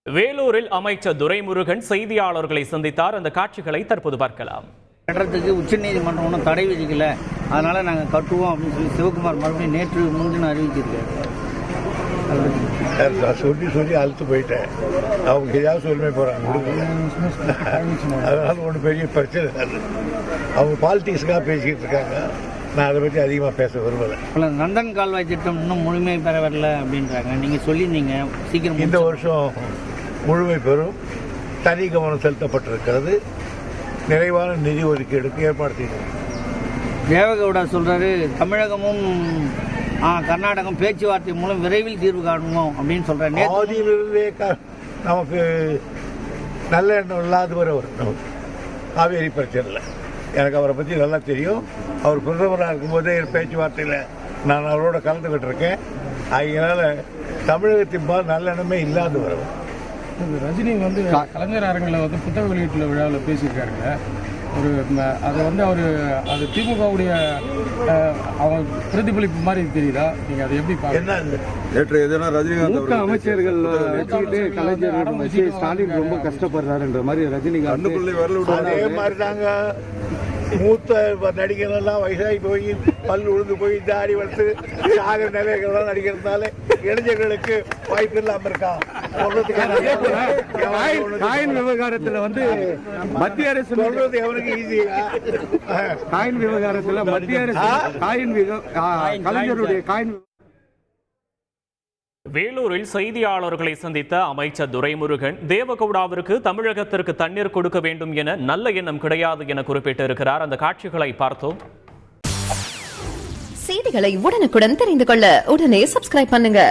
வேலூரில் அமைச்சர் துரைமுருகன் செய்தியாளர்களை சந்தித்தார். அந்த காட்சிகளை தற்போது பார்க்கலாம். கட்டுறதுக்கு உச்சநீதிமன்றம் ஒன்றும் தடை விதிக்கல, அதனால நாங்கள் கட்டுவோம் அப்படின்னு சொல்லி சிவகுமார் மறுபடியும் நேற்று முன்தினம் அறிவிச்சிருக்காரு. நான் சொல்லி அழுத்து போயிட்டேன். அவங்க ஏதாவது சொல்லுமே போகிறாங்க, அதனால ஒன்றும் பெரிய பிரச்சனை இல்லை. அவங்க பாலிட்டிக்ஸுக்காக பேசிக்கிட்டு இருக்காங்க. நான் அதை பற்றி அதிகமாக பேச விரும்பலை. நந்தன் கால்வாய் திட்டம் இன்னும் முழுமை பெற வரல அப்படின்றாங்க. நீங்கள் சொல்லியிருந்தீங்க சீக்கிரம். இந்த வருஷம் முழுமை பெறும். தனி கவனம் செலுத்தப்பட்டிருக்கிறது. நிறைவான நிதி ஒதுக்கீடுக்கு ஏற்பாடு செய்யணும். தேவகவுடா சொல்கிறாரு, தமிழகமும் கர்நாடகம் பேச்சுவார்த்தை மூலம் விரைவில் தீர்வு காணணும் அப்படின்னு சொல்கிறாரு. ஆதியிலிருந்தே நமக்கு நல்ல எண்ணம் இல்லாத நமக்கு காவேரி பிரச்சனை இல்லை. எனக்கு அவரை பற்றி நல்லா தெரியும். அவர் பிரதமராக இருக்கும்போதே பேச்சுவார்த்தையில் நான் அவரோட கலந்துக்கிட்டு இருக்கேன். அதனால தமிழகத்தின் பால் நல்லெண்ணமே இல்லாத வரவர். ரஜினி கலைஞர் அரங்கில் புத்தக வெளியீட்டு விழாவில் பேசியிருக்காருங்க. அதை அவர் அது திமுகவுடைய அவன் பிரதிபலிப்பு மாதிரி தெரியுதா? நீங்கள் அதை எப்படி என்ன நேற்று எதுனா ரஜினிகாந்த் அமைச்சர்கள் வச்சுக்கிட்டு கலைஞர் ஸ்டாலின் ரொம்ப கஷ்டப்படுறாருன்ற மாதிரி ரஜினிகாந்த் அதே மாதிரி தாங்க. மூத்த நடிகர்கள்லாம் வயசாகி போய் பல் உழுந்து போய் தாடி வளர்த்து சாக நிலைகள்லாம் நடிக்கிறதுனால இளைஞர்களுக்கு வாய்ப்பு இல்லாமல் இருக்கான். காயின் விவகாரத்தில் மத்திய அரசு சொல்றது எவனுக்கு ஈஸி. காயின் விவகாரத்தில் மத்திய அரசு கலைஞருடைய காயின். வேலூரில் செய்தியாளர்களை சந்தித்த அமைச்சர் துரைமுருகன் தேவகவுடாவிற்கு தமிழகத்திற்கு தண்ணீர் கொடுக்க வேண்டும் என நல்ல எண்ணம் கிடையாது என குறிப்பிட்டிருக்கிறார். அந்த காட்சிகளை பார்த்தோம். செய்திகளை உடனுக்குடன் தெரிந்து கொள்ள உடனே சப்ஸ்கிரைப் பண்ணுங்க.